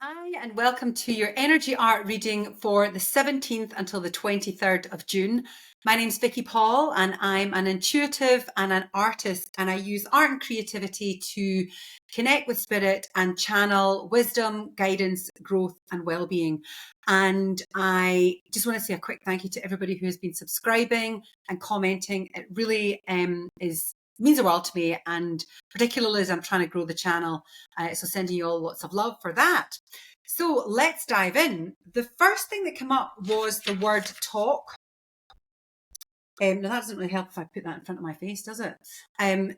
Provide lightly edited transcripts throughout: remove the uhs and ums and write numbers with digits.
Hi, and welcome to your energy art reading for the 17th until the 23rd of June. My name's Vicky Paul, and I'm an intuitive and an artist, and I use art and creativity to connect with spirit and channel wisdom, guidance, growth, and well-being. And I just want to say a quick thank you to everybody who has been subscribing and commenting. It really means the world to me, and particularly as I'm trying to grow the channel. So sending you all lots of love for that. So let's dive in. The first thing that came up was the word talk. Now that doesn't really help if I put that in front of my face, does it?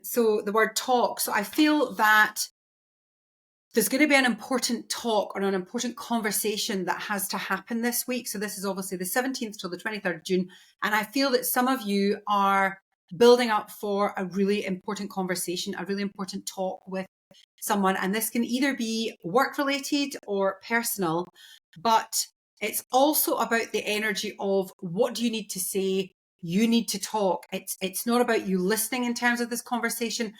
So the word talk. So I feel that there's going to be an important talk or an important conversation that has to happen this week. So this is obviously the 17th till the 23rd of June. And I feel that some of you are building up for a really important conversation, a really important talk with someone. And this can either be work related or personal, but it's also about the energy of what do you need to say? You need to talk. It's not about you listening in terms of this conversation.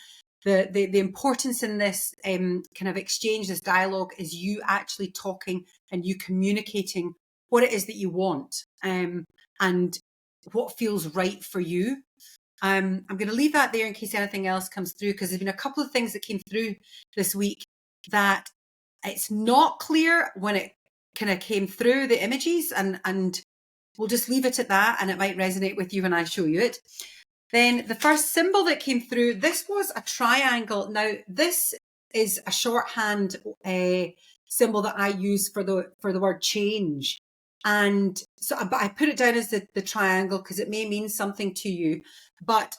The importance in this kind of exchange, this dialogue, is you actually talking and you communicating what it is that you want and what feels right for you. I'm going to leave that there in case anything else comes through, because there's been a couple of things that came through this week that it's not clear when it kind of came through the images, and we'll just leave it at that, and it might resonate with you when I show you it. Then the first symbol that came through, this was a triangle. Now, this is a shorthand symbol that I use for the word change. And so I put it down as the triangle because it may mean something to you. But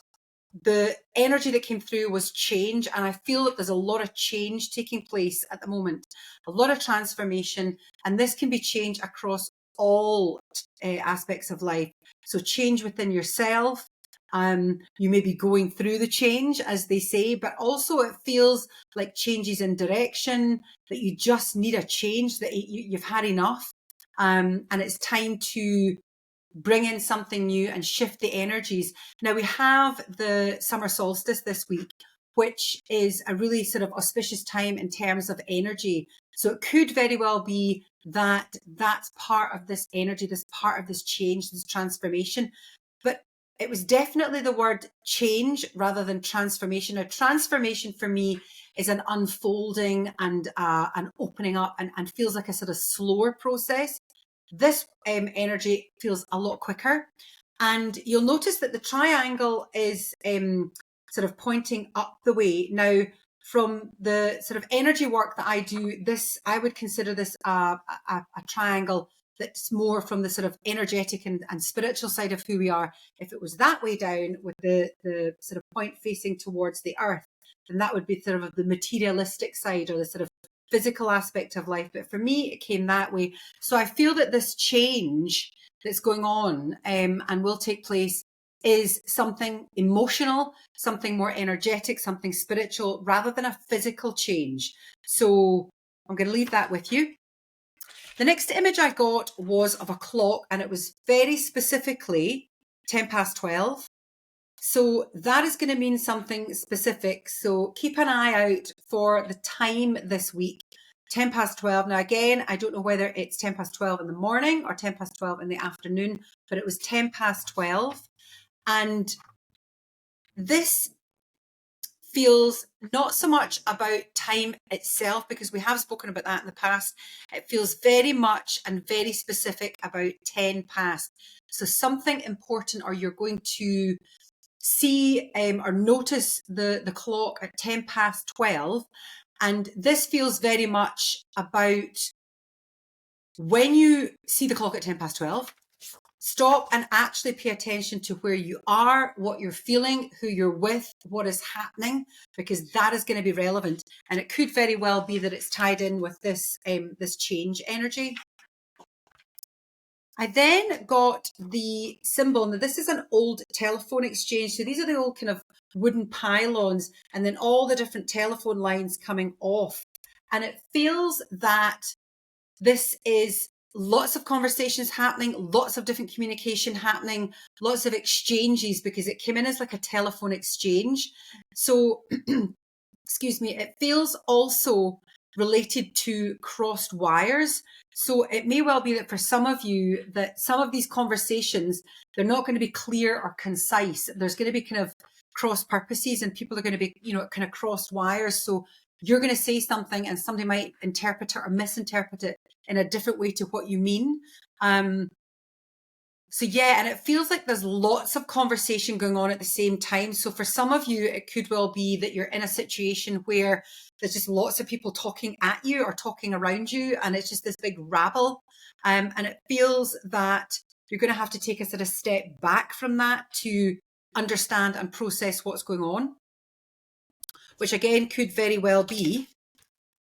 the energy that came through was change. And I feel that there's a lot of change taking place at the moment, a lot of transformation. And this can be change across all aspects of life. So change within yourself. You may be going through the change, as they say, but also it feels like changes in direction, that you just need a change, that you've had enough. And it's time to bring in something new and shift the energies. Now we have the summer solstice this week, which is a really sort of auspicious time in terms of energy. So it could very well be that that's part of this energy, this part of this change, this transformation. But it was definitely the word change rather than transformation. Now, transformation for me is an unfolding and an opening up and feels like a sort of slower process. This energy feels a lot quicker. And you'll notice that the triangle is sort of pointing up the way. Now, from the sort of energy work that I do, I would consider this a triangle that's more from the sort of energetic and spiritual side of who we are. If it was that way down with the sort of point facing towards the earth, then that would be sort of the materialistic side or the sort of physical aspect of life. But for me, it came that way. So I feel that this change that's going on and will take place is something emotional, something more energetic, something spiritual, rather than a physical change. So I'm going to leave that with you. The next image I got was of a clock, and it was very specifically 10 past 12. So that is going to mean something specific. So keep an eye out for the time this week, 10 past 12. Now, again, I don't know whether it's 10 past 12 in the morning or 10 past 12 in the afternoon, but it was 10 past 12. And this feels not so much about time itself, because we have spoken about that in the past. It feels very much and very specific about 10 past. So something important, or you're going to see or notice the clock at 10 past 12. And this feels very much about when you see the clock at 10 past 12, stop and actually pay attention to where you are, what you're feeling, who you're with, what is happening, because that is going to be relevant. And it could very well be that it's tied in with this change energy. I then got the symbol. Now, this is an old telephone exchange. So these are the old kind of wooden pylons, and then all the different telephone lines coming off. And it feels that this is lots of conversations happening, lots of different communication happening, lots of exchanges, because it came in as like a telephone exchange. So, excuse me, it feels also related to crossed wires. So it may well be that for some of you, that some of these conversations, they're not going to be clear or concise. There's going to be kind of cross purposes, and people are going to be, kind of crossed wires. So you're going to say something and somebody might interpret it or misinterpret it in a different way to what you mean. So yeah, and it feels like there's lots of conversation going on at the same time. So for some of you, it could well be that you're in a situation where there's just lots of people talking at you or talking around you, and it's just this big rabble. And it feels that you're going to have to take a sort of step back from that to understand and process what's going on, which again could very well be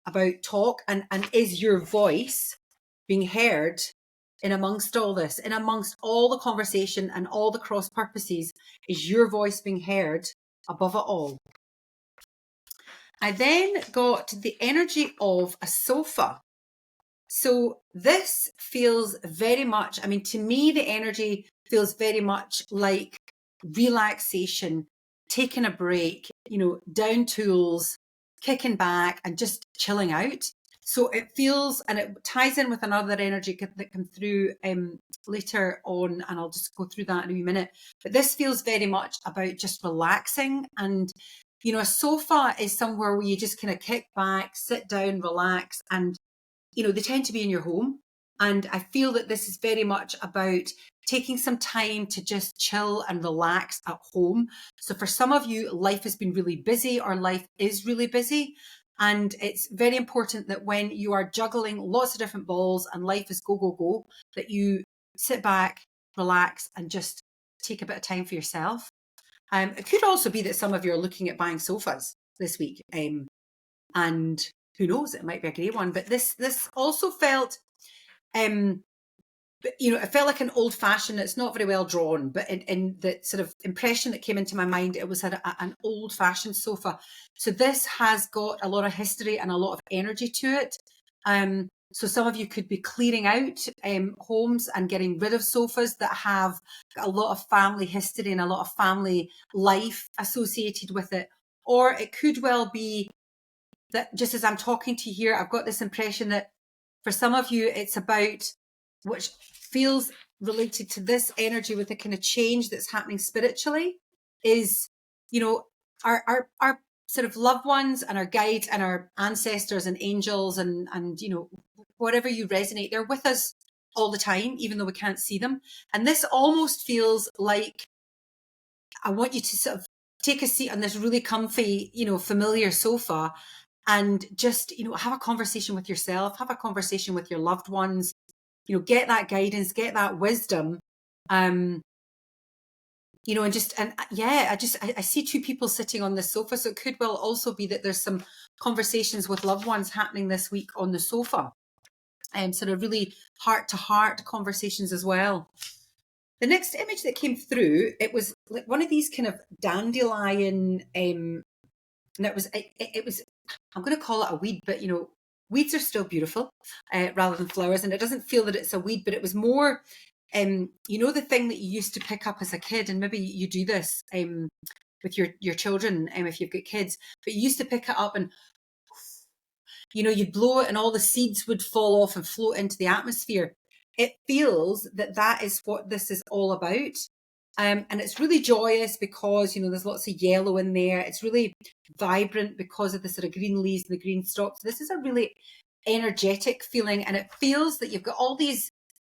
about talk and is your voice being heard in amongst all this, in amongst all the conversation and all the cross purposes, is your voice being heard above it all? I then got the energy of a sofa. So this feels very much, to me, the energy feels very much like relaxation, taking a break, down tools, kicking back and just chilling out. So it feels, and it ties in with another energy that comes through later on, and I'll just go through that in a wee minute. But this feels very much about just relaxing. And, a sofa is somewhere where you just kind of kick back, sit down, relax. And, they tend to be in your home. And I feel that this is very much about taking some time to just chill and relax at home. So for some of you, life has been really busy, or life is really busy. And it's very important that when you are juggling lots of different balls and life is go, go, go, that you sit back, relax, and just take a bit of time for yourself. It could also be that some of you are looking at buying sofas this week. And who knows, it might be a grey one. But this also felt, it felt like an old fashioned, it's not very well drawn, but in the sort of impression that came into my mind, it was an old fashioned sofa. So this has got a lot of history and a lot of energy to it. So some of you could be clearing out homes and getting rid of sofas that have got a lot of family history and a lot of family life associated with it. Or it could well be that just as I'm talking to you here, I've got this impression that for some of you, it's about, which feels related to this energy with the kind of change that's happening spiritually, is, our sort of loved ones and our guides and our ancestors and angels and whatever you resonate, they're with us all the time, even though we can't see them. And this almost feels like I want you to sort of take a seat on this really comfy, familiar sofa and just, have a conversation with yourself, have a conversation with your loved ones, get that guidance, get that wisdom. I see two people sitting on the sofa. So it could well also be that there's some conversations with loved ones happening this week on the sofa. Sort of really heart to heart conversations as well. The next image that came through, it was like one of these kind of dandelion, and it was, I'm going to call it a weed, but weeds are still beautiful rather than flowers. And it doesn't feel that it's a weed, but it was more, the thing that you used to pick up as a kid, and maybe you do this with your children if you've got kids, but you used to pick it up and, you'd blow it and all the seeds would fall off and float into the atmosphere. It feels that is what this is all about. And it's really joyous because, there's lots of yellow in there. It's really vibrant because of the sort of green leaves and the green stalks. This is a really energetic feeling, and it feels that you've got all these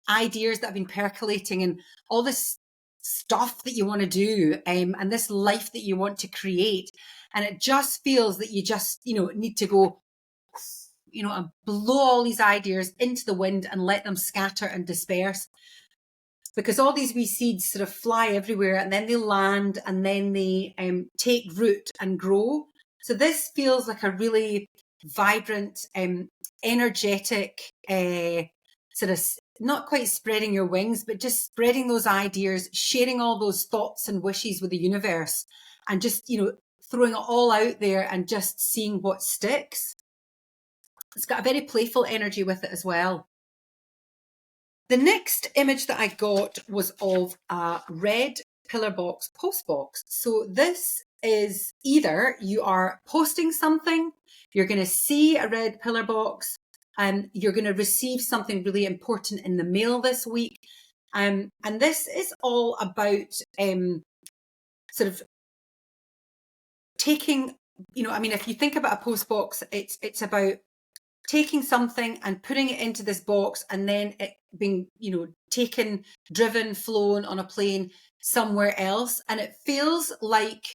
ideas that have been percolating and all this stuff that you want to do and this life that you want to create. And it just feels that you just, need to go, and blow all these ideas into the wind and let them scatter and disperse. Because all these wee seeds sort of fly everywhere and then they land and then they take root and grow. So this feels like a really vibrant, energetic, sort of not quite spreading your wings, but just spreading those ideas, sharing all those thoughts and wishes with the universe and just, throwing it all out there and just seeing what sticks. It's got a very playful energy with it as well. The next image that I got was of a red pillar box post box. So this is either you are posting something, You're going to see a red pillar box, and you're going to receive something really important in the mail this week. And this is all about sort of taking, if you think about a post box, it's about taking something and putting it into this box, and then it being, taken, driven, flown on a plane somewhere else. And it feels like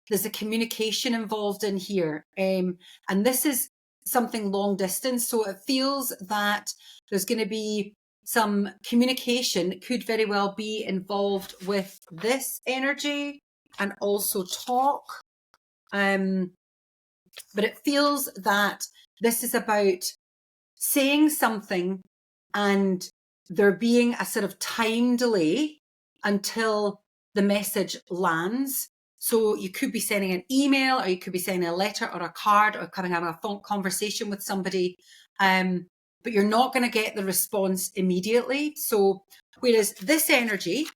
there's a communication involved in here. And this is something long distance. So it feels that there's going to be some communication that could very well be involved with this energy and also talk. But it feels that this is about saying something and there being a sort of time delay until the message lands. So you could be sending an email, or you could be sending a letter or a card, or having a phone conversation with somebody, but you're not going to get the response immediately. So whereas this energy,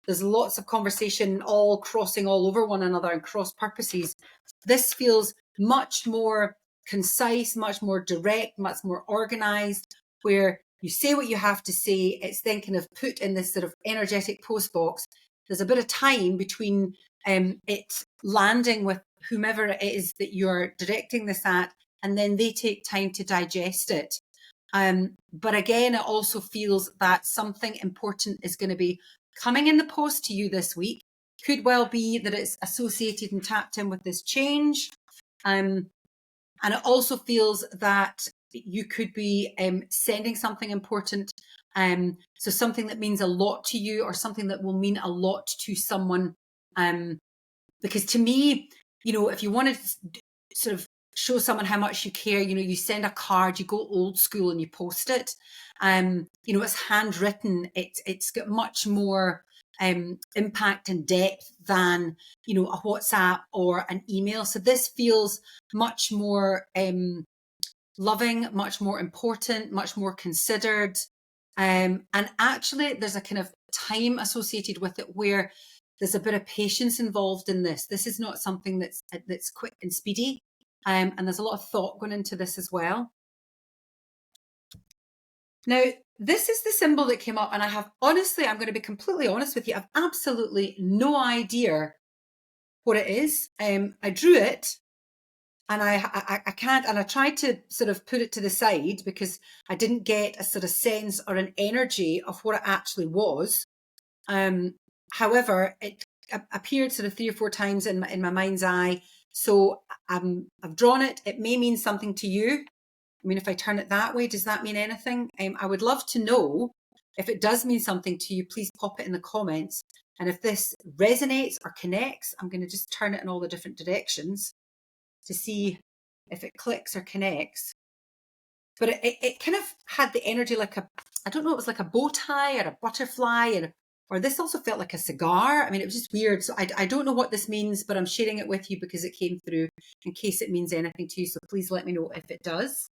there's lots of conversation all crossing all over one another and cross purposes, this feels much more concise, much more direct, much more organized, where you say what you have to say. It's then kind of put in this sort of energetic post box. There's a bit of time between it landing with whomever it is that you're directing this at, and then they take time to digest it. But again, it also feels that something important is going to be coming in the post to you this week. Could well be that it's associated and tapped in with this change. And it also feels that you could be sending something important. So something that means a lot to you, or something that will mean a lot to someone. Because to me, if you want to sort of show someone how much you care, you send a card, you go old school and you post it. It's handwritten. It's got much more impact and depth than, a WhatsApp or an email. So this feels much more loving, much more important, much more considered. And actually there's a kind of time associated with it where there's a bit of patience involved in this. This is not something that's quick and speedy. And there's a lot of thought going into this as well. Now, this is the symbol that came up, and I'm going to be completely honest with you, I've absolutely no idea what it is. I drew it, and I can't, and I tried to sort of put it to the side because I didn't get a sort of sense or an energy of what it actually was. However, it appeared sort of 3 or 4 times in my mind's eye. So I've drawn it. It may mean something to you. I mean, if I turn it that way, does that mean anything? I would love to know if it does mean something to you. Please pop it in the comments. And if this resonates or connects, I'm going to just turn it in all the different directions to see if it clicks or connects. But it kind of had the energy like I don't know, it was like a bow tie or a butterfly, or this also felt like a cigar. I mean, it was just weird. So I don't know what this means, but I'm sharing it with you because it came through, in case it means anything to you. So please let me know if it does.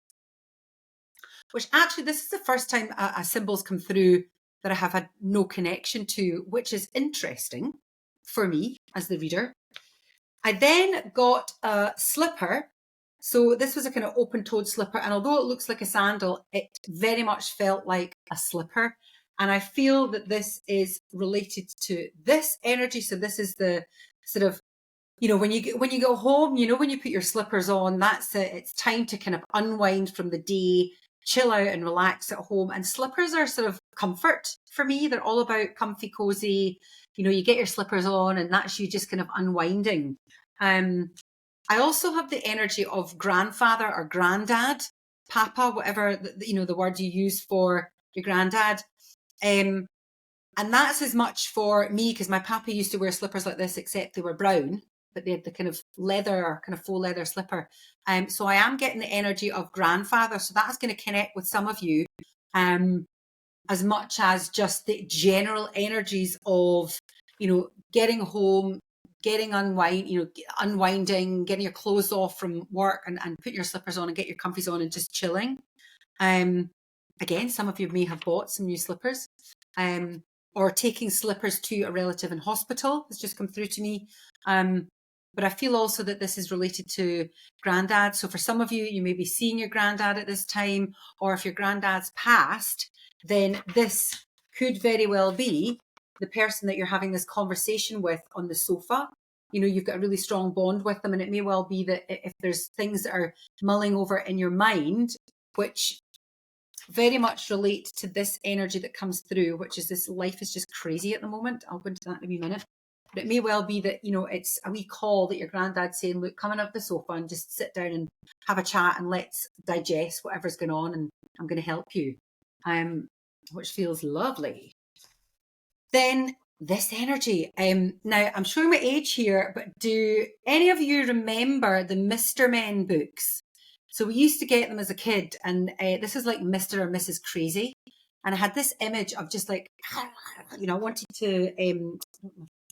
Which actually, this is the first time a symbol's come through that I have had no connection to, which is interesting for me as the reader. I then got a slipper. So this was a kind of open-toed slipper. And although it looks like a sandal, it very much felt like a slipper. And I feel that this is related to this energy. So this is the sort of, when you go home, when you put your slippers on, that's it. It's time to kind of unwind from the day, chill out and relax at home. And slippers are sort of comfort for me. They're all about comfy, cozy. You get your slippers on and that's you just kind of unwinding. I also have the energy of grandfather or granddad, papa, whatever, the word you use for your granddad. And that's as much for me, because my papa used to wear slippers like this, except they were brown, but they had the kind of leather or kind of faux leather slipper. So I am getting the energy of grandfather. So that's going to connect with some of you, as much as just the general energies of, getting home, getting unwinding, getting your clothes off from work and putting your slippers on and get your comfies on and just chilling. Again, some of you may have bought some new slippers, or taking slippers to a relative in hospital has just come through to me. But I feel also that this is related to granddad. So for some of you, you may be seeing your granddad at this time, or if your granddad's passed, then this could very well be the person that you're having this conversation with on the sofa. You know, you've got a really strong bond with them, and it may well be that if there's things that are mulling over in your mind, which very much relate to this energy that comes through, which is this life is just crazy at the moment. I'll go into that in a wee minute. But it may well be that, you know, it's a wee call that your granddad's saying, look, come on up the sofa and just sit down and have a chat and let's digest whatever's going on, and I'm going to help you, which feels lovely. Then this energy. Now, I'm showing my age here, but do any of you remember the Mr. Men books? So we used to get them as a kid, and this is like Mr. or Mrs. Crazy. And I had this image of just like, you know, I wanted to,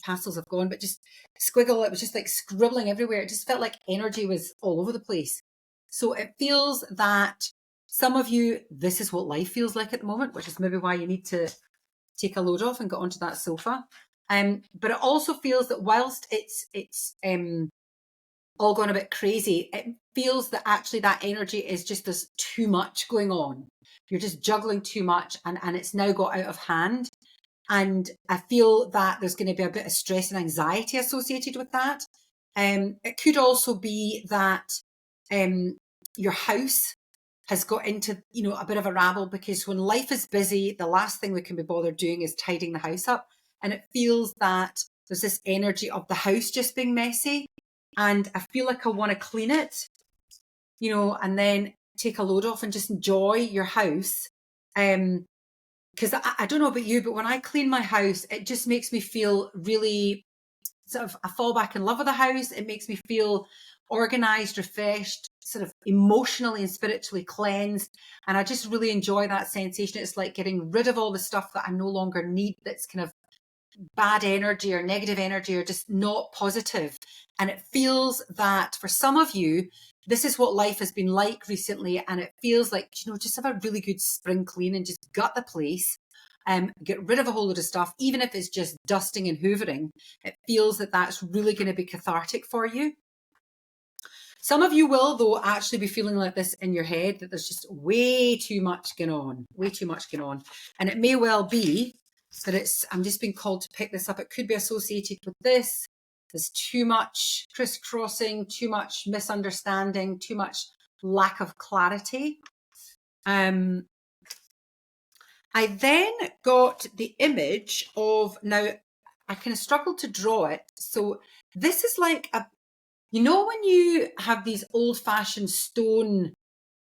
pastels have gone, but just squiggle. It was just like scribbling everywhere. It just felt like energy was all over the place. So it feels that some of you, this is what life feels like at the moment, which is maybe why you need to take a load off and get onto that sofa. But it also feels that whilst it's all gone a bit crazy, it feels that actually that energy is just there's too much going on. You're just juggling too much, and it's now got out of hand. And I feel that there's going to be a bit of stress and anxiety associated with that. It could also be that your house has got into, you know, a bit of a rabble, because when life is busy, the last thing we can be bothered doing is tidying the house up. And it feels that there's this energy of the house just being messy. And I feel like I want to clean it, you know, and then take a load off and just enjoy your house. Because I don't know about you, but when I clean my house, it just makes me feel really sort of, I fall back in love with the house. It makes me feel organized, refreshed, sort of emotionally and spiritually cleansed. And I just really enjoy that sensation. It's like getting rid of all the stuff that I no longer need, that's kind of bad energy or negative energy or just not positive. And it feels that for some of you, this is what life has been like recently. And it feels like, you know, just have a really good spring clean and just gut the place. Get rid of a whole load of stuff, even if it's just dusting and hoovering. It feels that that's really going to be cathartic for you. Some of you will, though, actually be feeling like this in your head, that there's just way too much going on, way too much going on. And it may well be that it's, I'm just being called to pick this up. It could be associated with this. There's too much crisscrossing, too much misunderstanding, too much lack of clarity. I then got the image of, now I kind of struggled to draw it. So this is like a, you know, when you have these old fashioned stone,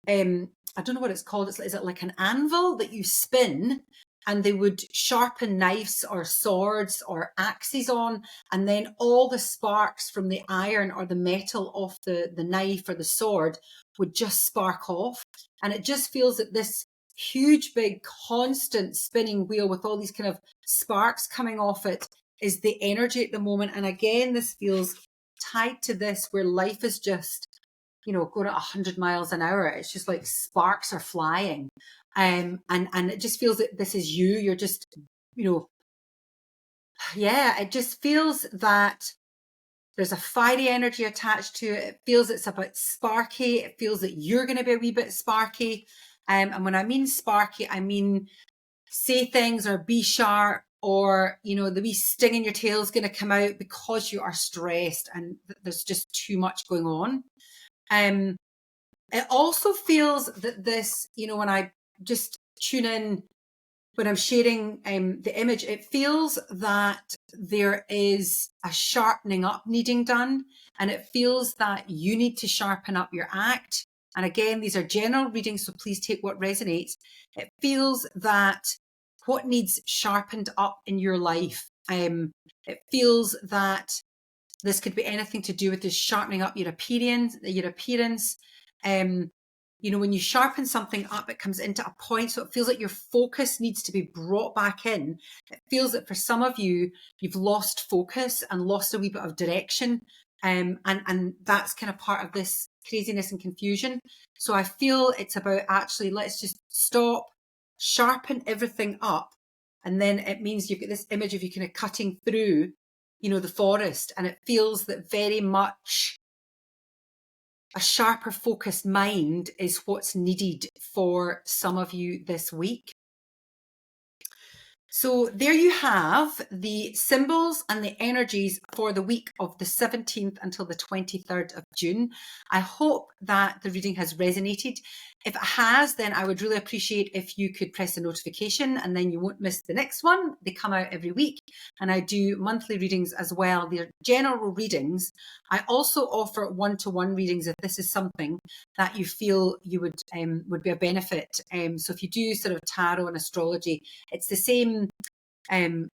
I don't know what it's called. Is it like an anvil that you spin, and they would sharpen knives or swords or axes on, and then all the sparks from the iron or the metal off the knife or the sword would just spark off. And it just feels that this huge, big, constant spinning wheel with all these kind of sparks coming off it is the energy at the moment. And again, this feels tied to this, where life is just, you know, going at 100 miles an hour. It's just like sparks are flying. And it just feels that this is you. You're just, you know, yeah, it just feels that there's a fiery energy attached to it. It feels it's a bit sparky. It feels that you're going to be a wee bit sparky. And when I mean sparky, I mean say things or be sharp, or, you know, the wee sting in your tail is going to come out because you are stressed and there's just too much going on. It also feels that this, you know, when I just tune in, when I'm sharing the image, it feels that there is a sharpening up needing done, and it feels that you need to sharpen up your act. And again, these are general readings, so please take what resonates. It feels that what needs sharpened up in your life. It feels that this could be anything to do with this sharpening up your appearance. You know, when you sharpen something up, it comes into a point. So it feels like your focus needs to be brought back in. It feels that for some of you, you've lost focus and lost a wee bit of direction. And that's kind of part of this craziness and confusion. So I feel it's about actually, let's just stop, sharpen everything up. And then it means you've got this image of you kind of cutting through, the forest, and it feels that very much a sharper focused mind is what's needed for some of you this week. So there you have the symbols and the energies for the week of the 17th until the 23rd of June. I hope that the reading has resonated. If it has, then I would really appreciate if you could press the notification, and then you won't miss the next one. They come out every week, and I do monthly readings as well. They're general readings. I also offer one-to-one readings if this is something that you feel you would be a benefit. So if you do sort of tarot and astrology, it's the same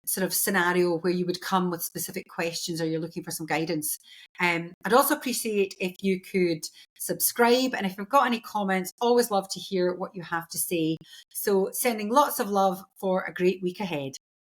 sort of scenario where you would come with specific questions or you're looking for some guidance. I'd also appreciate if you could subscribe, and if you've got any comments, always love to hear what you have to say. So sending lots of love for a great week ahead.